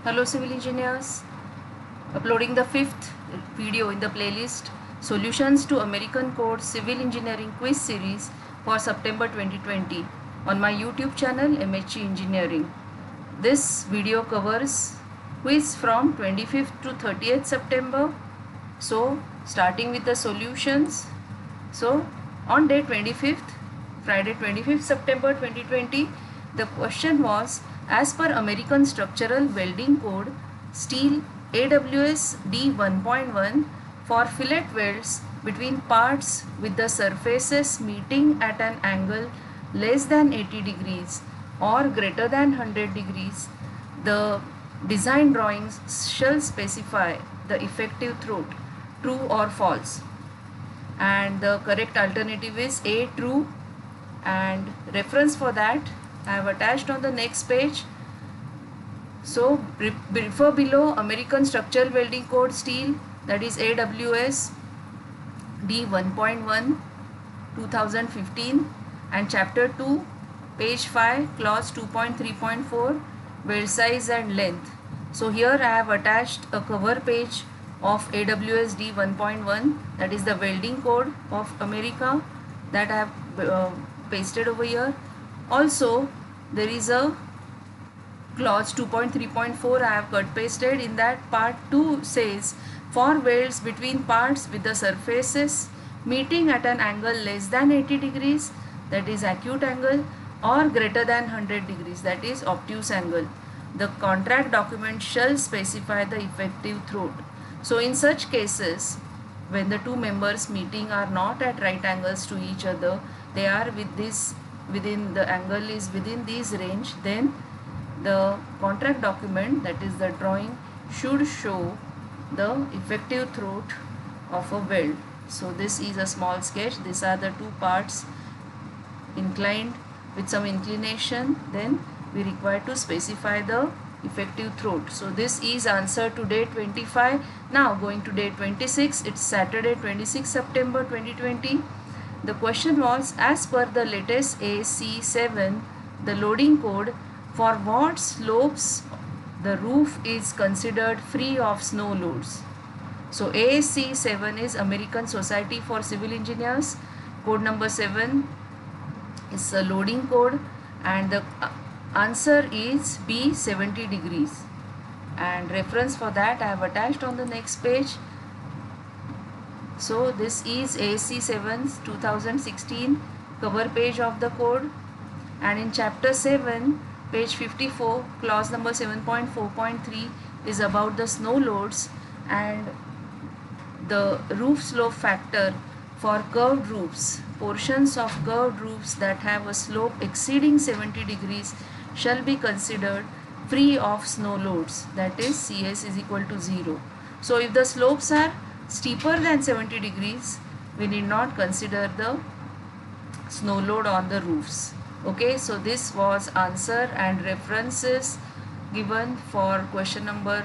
Hello civil engineers, uploading the fifth video in the playlist Solutions to American Code Civil Engineering Quiz Series for September 2020 on my YouTube channel MHE Engineering. This video covers quiz from 25th to 30th September. So starting with the solutions. So on day 25th, Friday 25th September 2020, the question was, as per American Structural Welding Code, steel AWS D1.1 for fillet welds between parts with the surfaces meeting at an angle less than 80 degrees or greater than 100 degrees, the design drawings shall specify the effective throat, true or false. And the correct alternative is A, true, and reference for that I have attached on the next page. So refer below American Structural Welding Code Steel, that is AWS D1.1 2015, and chapter 2 page 5 clause 2.3.4 weld size and length. So here I have attached a cover page of AWS D1.1, that is the welding code of America, that I have pasted over here. Also there is a clause 2.3.4 I have cut pasted. In that, part 2 says, for welds between parts with the surfaces meeting at an angle less than 80 degrees, that is acute angle, or greater than 100 degrees, that is obtuse angle, the contract document shall specify the effective throat. So in such cases, when the two members meeting are not at right angles to each other, they are within the angle is within this range, then the contract document, that is the drawing, should show the effective throat of a weld. So this is a small sketch. These are the two parts inclined with some inclination, then we require to specify the effective throat. So this is answer to day 25. Now going to day 26, it's Saturday 26 September 2020. The question was, as per the latest AC7, the loading code, for what slopes the roof is considered free of snow loads? So ASC 7 is American Society for Civil Engineers. Code number 7 is a loading code, and the answer is B, 70 degrees. And reference for that I have attached on the next page. So this is ASC 7's 2016 cover page of the code, and in chapter 7 page 54 clause number 7.4.3 is about the snow loads and the roof slope factor for curved roofs. Portions of curved roofs that have a slope exceeding 70 degrees shall be considered free of snow loads, that is CS is equal to 0. So if the slopes are steeper than 70 degrees, we need not consider the snow load on the roofs. Okay, so this was answer and references given for question number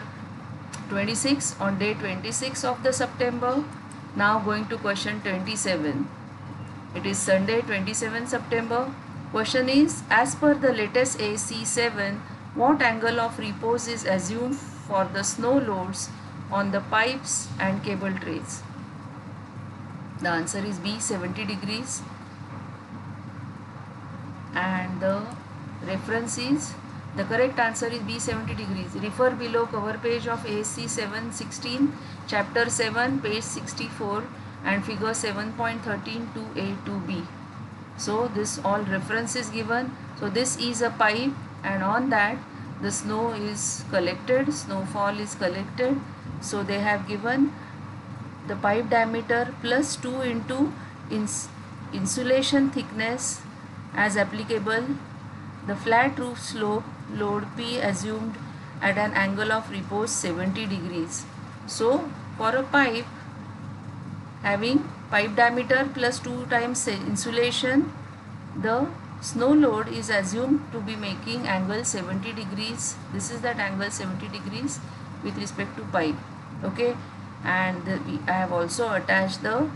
26 on day 26 of the September. Now going to question 27. It is Sunday 27 September. Question is, as per the latest AC7, what angle of repose is assumed for the snow loads on the pipes and cable trays? The answer is B, 70 degrees. And the reference is, the correct answer is B, 70 degrees. Refer below cover page of ASC 716, chapter 7, page 64, and figure 7.13 to A to B. So this all reference is given. So this is a pipe, and on that the snow is collected, snowfall is collected. So they have given the pipe diameter plus 2 into insulation thickness as applicable, the flat roof slope load P assumed at an angle of repose 70 degrees. So for a pipe having pipe diameter plus 2 times insulation, the snow load is assumed to be making angle 70 degrees. This is that angle 70 degrees with respect to pipe. Okay, and I have also attached the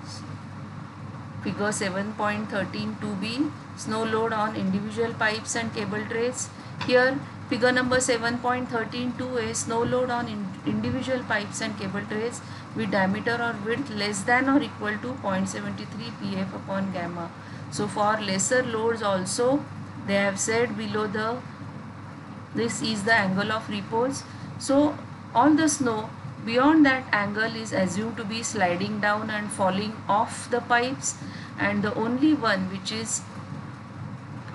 figure 7.13 2b, snow load on individual pipes and cable trays. Here Figure number 7.13.2a, snow load on individual pipes and cable trays with diameter or width less than or equal to 0.73 pf upon gamma. So for lesser loads also they have said below this is the angle of repose. So all the snow beyond that angle is assumed to be sliding down and falling off the pipes, and the only one which is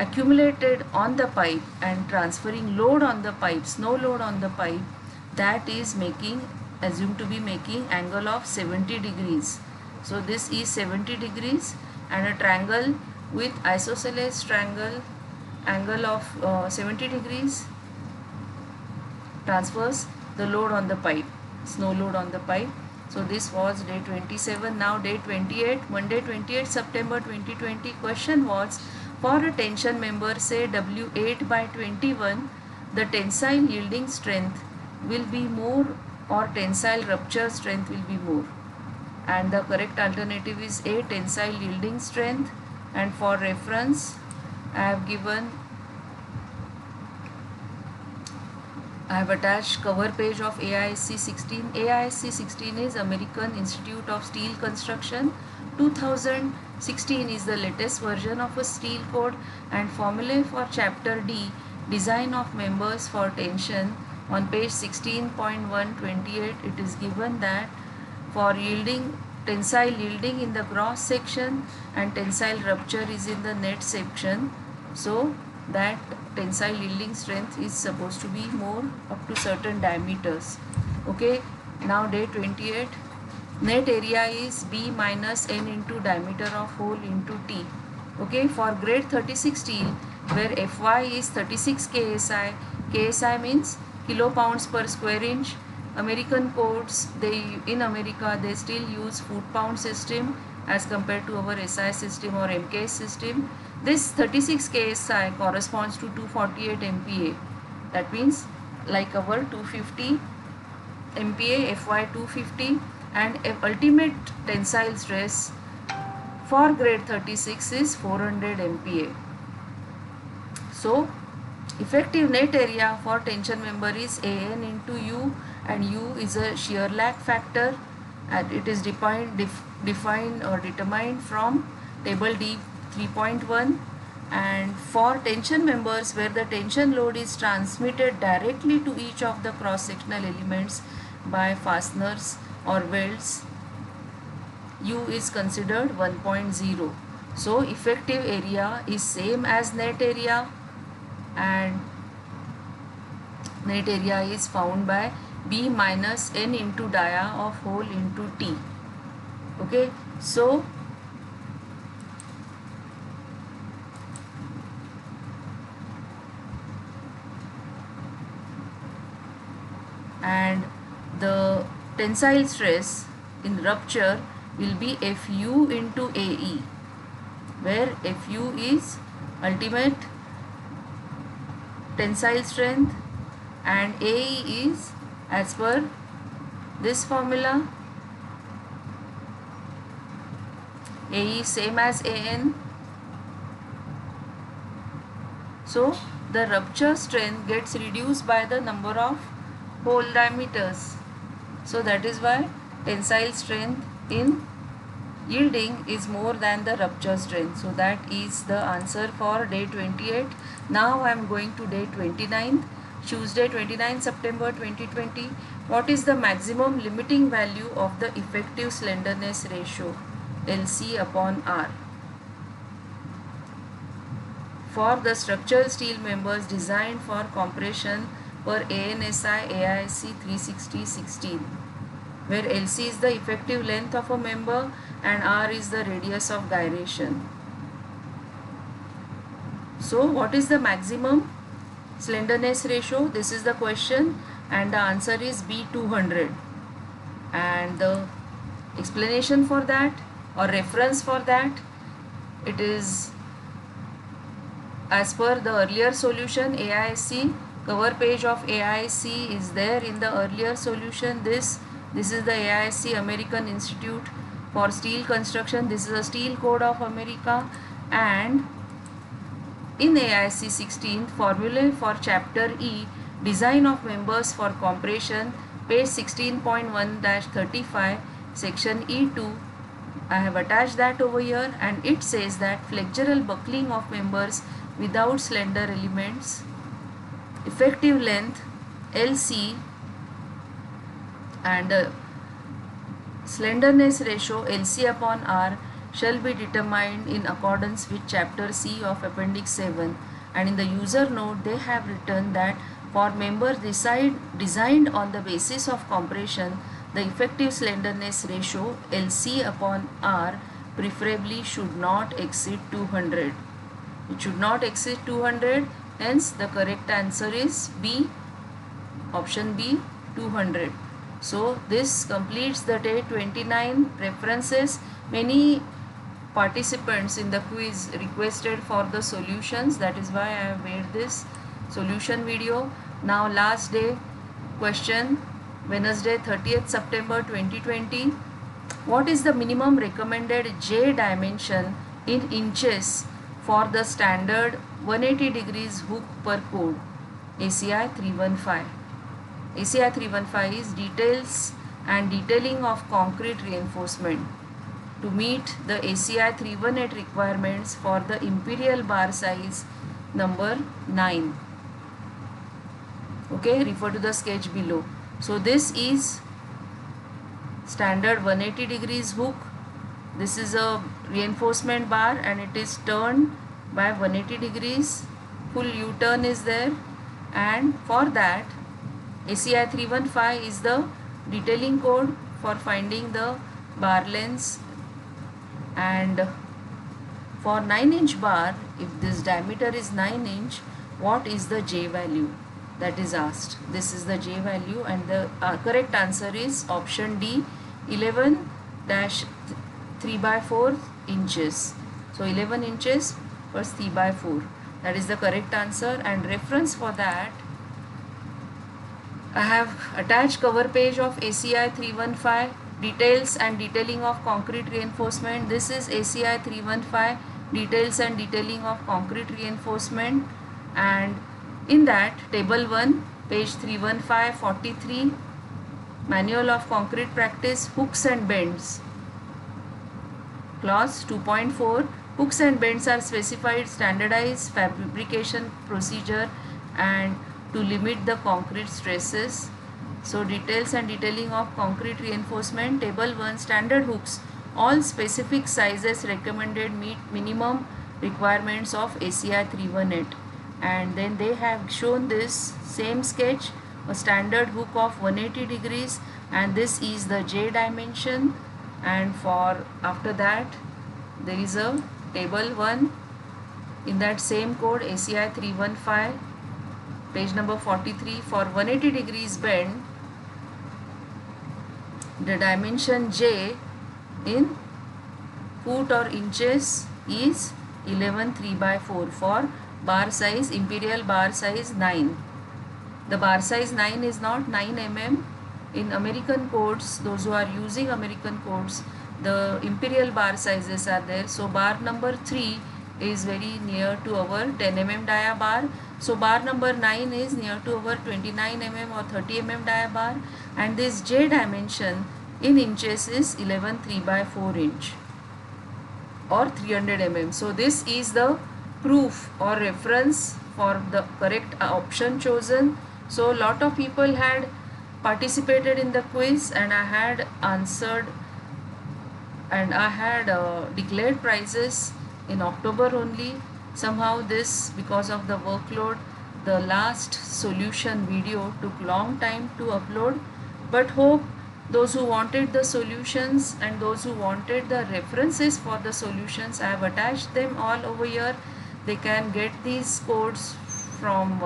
accumulated on the pipe and transferring load on the pipe, snow load on the pipe, that is assumed to be making angle of 70 degrees. So this is 70 degrees, and a triangle with isosceles triangle angle of 70 degrees transfers the load on the pipe, snow load on the pipe. So this was day 27. Now day 28, Monday 28 September 2020. Question was, for a tension member say W8 by 21, the tensile yielding strength will be more or tensile rupture strength will be more. And the correct alternative is A, tensile yielding strength. And for reference I have attached cover page of AISC 16. AISC 16 is American Institute of Steel Construction. 2016 is the latest version of a steel code, and formulae for chapter D, design of members for tension, on page 16.128 it is given that for tensile yielding in the cross section and tensile rupture is in the net section, so that tensile yielding strength is supposed to be more up to certain diameters. Okay, now day 28, net area is B minus N into diameter of hole into T. Okay, for grade 36 steel where Fy is 36 KSI, KSI means kilo pounds per square inch. American codes, in America they still use foot pound system as compared to our SI system or MKS system. This 36 KSI corresponds to 248 MPa. That means like our 250 MPa, Fy 250, and ultimate tensile stress for grade 36 is 400 MPa. So effective net area for tension member is An into U, and U is a shear lag factor, and it is defined or determined from table D 3.1. And for tension members where the tension load is transmitted directly to each of the cross sectional elements by fasteners or welds, U is considered 1.0. So effective area is same as net area, and net area is found by B minus N into dia of hole into T. Okay, so and the tensile stress in rupture will be Fu into Ae, where Fu is ultimate tensile strength and Ae is as per this formula. Ae is same as An. So the rupture strength gets reduced by the number of hole diameters. So that is why tensile strength in yielding is more than the rupture strength. So that is the answer for day 28. Now I am going to day 29, Tuesday 29 September 2020. What is the maximum limiting value of the effective slenderness ratio, LC upon R, for the structural steel members designed for compression per ANSI AISC 360-16, where LC is the effective length of a member and R is the radius of gyration. So what is the maximum slenderness ratio? This is the question, and the answer is B200. And the explanation for that or reference for that, it is as per the earlier solution AISC. Cover page of AISC is there in the earlier solution. This is the AISC, American Institute for Steel Construction. This is a steel code of America, and In AIC 16, formulae for chapter E, design of members for compression, page 16.1-35, section E2, I have attached that over here, and it says that flexural buckling of members without slender elements, effective length LC and slenderness ratio LC upon R shall be determined in accordance with chapter C of appendix 7, and in the user note they have written that for members designed on the basis of compression, the effective slenderness ratio LC upon R preferably should not exceed 200. It should not exceed 200, hence the correct answer is B, option B, 200. So this completes the day 29 references. Many participants in the quiz requested for the solutions, that is why I have made this solution video. Now last day question, Wednesday 30th September 2020. What is the minimum recommended J dimension in inches for the standard 180 degrees hook per chord? ACI 315. ACI 315 is details and detailing of concrete reinforcement to meet the ACI 318 requirements for the imperial bar size number 9. Okay, refer to the sketch below. So this is standard 180 degrees hook. This is a reinforcement bar and it is turned by 180 degrees. Full U-turn is there, and for that ACI 315 is the detailing code for finding the bar lengths. And for 9-inch bar, if this diameter is 9 inch, what is the J value? That is asked. This is the J value, and the correct answer is option D, 11-3/4 inches. So 11 inches per 3/4. That is the correct answer, and reference for that I have attached cover page of ACI 315, details and detailing of concrete reinforcement. This is ACI 315, details and detailing of concrete reinforcement, and in that table 1, page 315, 43, manual of concrete practice, hooks and bends. Clause 2.4, hooks and bends are specified standardized fabrication procedure and to limit the concrete stresses. So details and detailing of concrete reinforcement, table 1, standard hooks, all specific sizes recommended meet minimum requirements of ACI 318, and then they have shown this same sketch, a standard hook of 180 degrees, and this is the J dimension. And for after that there is a table 1 in that same code, ACI 315, page number 43, for 180 degrees bend, the dimension J in foot or inches is 11-3/4 for bar size, imperial bar size 9. The bar size 9 is not 9 mm. In American codes, those who are using American codes, the imperial bar sizes are there. So bar number 3 is very near to our 10 mm dia bar. So bar number 9 is near to our 29 mm or 30 mm dia bar, and this J dimension in inches is 11-3/4 inch or 300 mm. So this is the proof or reference for the correct option chosen. So lot of people had participated in the quiz, and I had answered, and I had declared prizes in October only. Somehow this, because of the workload, the last solution video took long time to upload, but hope those who wanted the solutions and those who wanted the references for the solutions, I have attached them all over here. They can get these codes from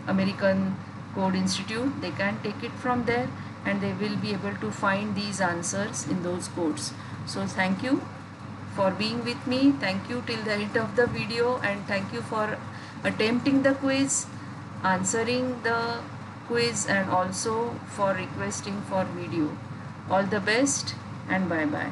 American Code Institute. They can take it from there and they will be able to find these answers in those codes. So thank you for being with me. Thank you till the end of the video, and thank you for attempting the quiz, answering the quiz, and also for requesting for video. All the best and bye bye.